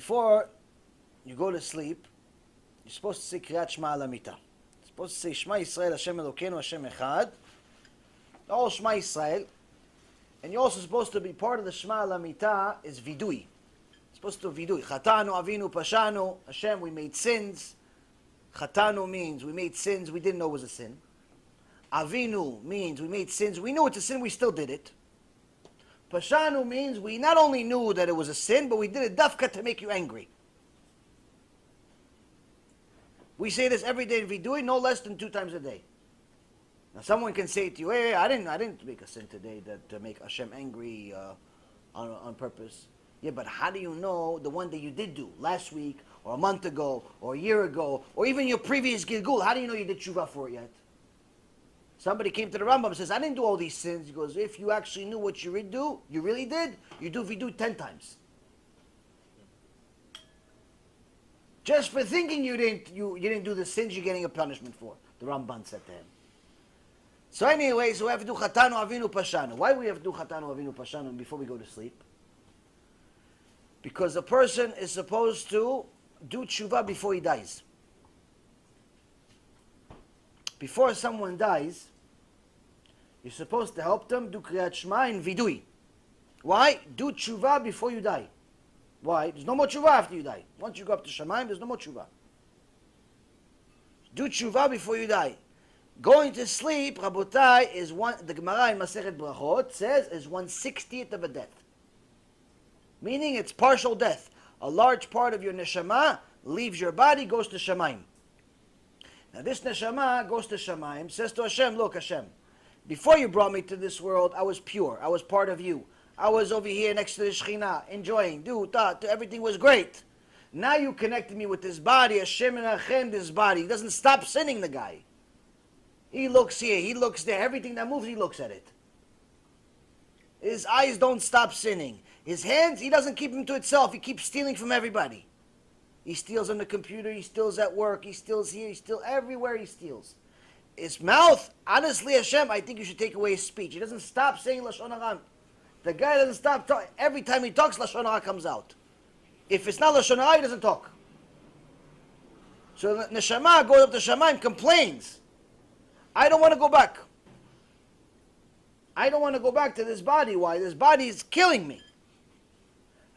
before you go to sleep, you're supposed to say Kriyat Shema al Hamita. You're supposed to say Shema Yisrael Hashem Elokeinu Hashem Echad. The whole Shema Yisrael. And you're also supposed to be part of the Shema al Hamita is Vidui. You're supposed to Vidui. Chatanu, Avinu, Pashanu. Hashem, we made sins. Chatanu means we made sins we didn't know was a sin. Avinu means we made sins. We knew it's a sin, we still did it. Pashanu means we not only knew that it was a sin, but we did it dafka to make you angry. We say this every day in Vidui, no less than 2 times a day. Now someone can say to you, hey, I didn't make a sin today to make Hashem angry on purpose. Yeah, but how do you know the one that you did do last week, or a month ago, or a year ago, or even your previous Gilgul? How do you know you did tshuva for it yet? Somebody came to the Rambam and says, I didn't do all these sins. He goes, if you actually knew what you really did, you do Vidu 10 times. Just for thinking you didn't do the sins you're getting a punishment for, the Ramban said to him. So anyway, so we have to do Chatanu Avinu Pashanu. Why do we have to do Chatanu Avinu Pashanu before we go to sleep? Because a person is supposed to do tshuva before he dies. Before someone dies, you're supposed to help them do Kriyat Shema in Vidui. Why? Do tshuva before you die. Why? There's no more tshuva after you die. Once you go up to Shamayim, there's no more tshuva. Do tshuva before you die. Going to sleep, Rabotai, is the Gemara in Masechet Brachot says is 1/60th of a death. Meaning it's partial death. A large part of your neshama leaves your body, goes to Shamayim. Now this neshama goes to Shamayim, says to Hashem, look Hashem, before you brought me to this world, I was pure. I was part of you. I was over here next to the Shekhinah, enjoying, everything was great. Now you connected me with this body, Hashem and Achem, this body. He doesn't stop sinning, the guy. He looks here, he looks there. Everything that moves, he looks at it. His eyes don't stop sinning. His hands, he doesn't keep them to itself. He keeps stealing from everybody. He steals on the computer, he steals at work, he steals here, he steals everywhere he steals. His mouth, honestly, Hashem, I think you should take away his speech. He doesn't stop saying Lashon Hara. The guy doesn't stop talking. Every time he talks, Lashon Hara comes out. If it's not Lashon Hara, he doesn't talk. So the Neshama goes up to Shamayim, complains. I don't want to go back. I don't want to go back to this body. Why? This body is killing me.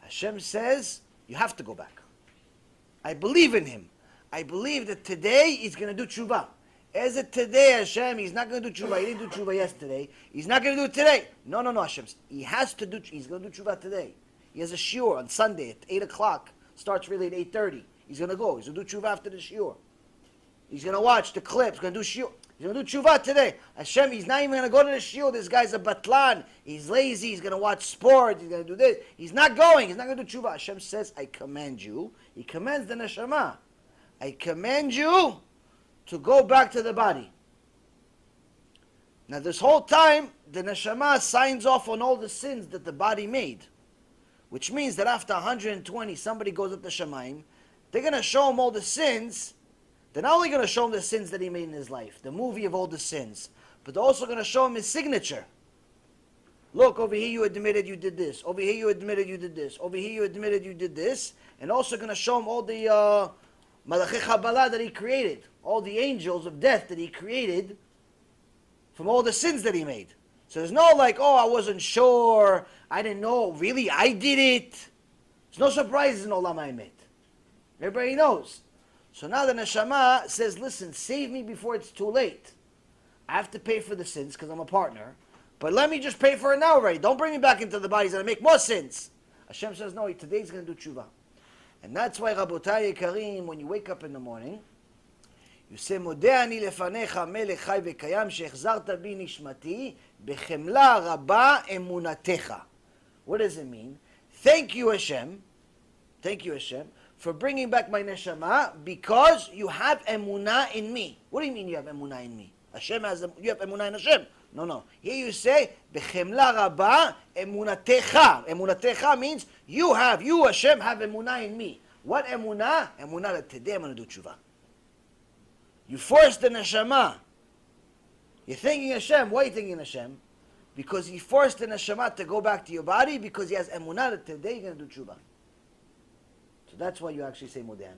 Hashem says, you have to go back. I believe in him. I believe that today he's going to do tshuva. Is it today, Hashem? He's not going to do tshuva. He didn't do tshuva yesterday. He's not going to do it today. No, Hashem. He has to do. He's going to do tshuva today. He has a shiur on Sunday at 8 o'clock. Starts really at 8:30. He's going to go. He's going to do tshuva after the shiur. He's going to watch the clips. He's going to do shiur. He's going to do tshuva today. Hashem, he's not even going to go to the shiur. This guy's a batlan. He's lazy. He's going to watch sport. He's going to do this. He's not going. He's not going to do tshuva. Hashem says, I command you. He commands the neshama. I command you to go back to the body. Now this whole time, the neshama signs off on all the sins that the body made. Which means that after 120, somebody goes up to Shamayim. They're going to show him all the sins. They're not only going to show him the sins that he made in his life, the movie of all the sins, but they're also going to show him his signature. Look, over here you admitted you did this. Over here you admitted you did this. Over here you admitted you did this. And also going to show him all the Malachei Chabalah that he created. All the angels of death that he created from all the sins that he made. So there's no like, oh, I wasn't sure. I didn't know. Really, I did it. There's no surprises in Olam HaEmet. Everybody knows. So now the neshama says, listen, save me before it's too late. I have to pay for the sins because I'm a partner. But let me just pay for it now already. Don't bring me back into the bodies and make more sins. Hashem says, no, today he's going to do tshuva. And that's why, Rabotai Yekarim, when you wake up in the morning, you say, Modeh ani lefanecha melech chai vekayam she'echzarta bi nishmati bechemla rabba emunatecha. What does it mean? Thank you, Hashem. Thank you, Hashem, for bringing back my neshama because you have emunah in me. What do you mean you have emunah in me? Hashem has, you have emunah in Hashem. No. Here you say, bechemla rabba emunatecha. Emunatecha means you, Hashem, have emunah in me. What emunah? Emunah that today I'm going to do tshuva. You forced the neshama. You're thinking Hashem. Why are you thinking Hashem? Because he forced the neshama to go back to your body because he has emunah that today you're going to do tshuva. So that's why you actually say Modeh.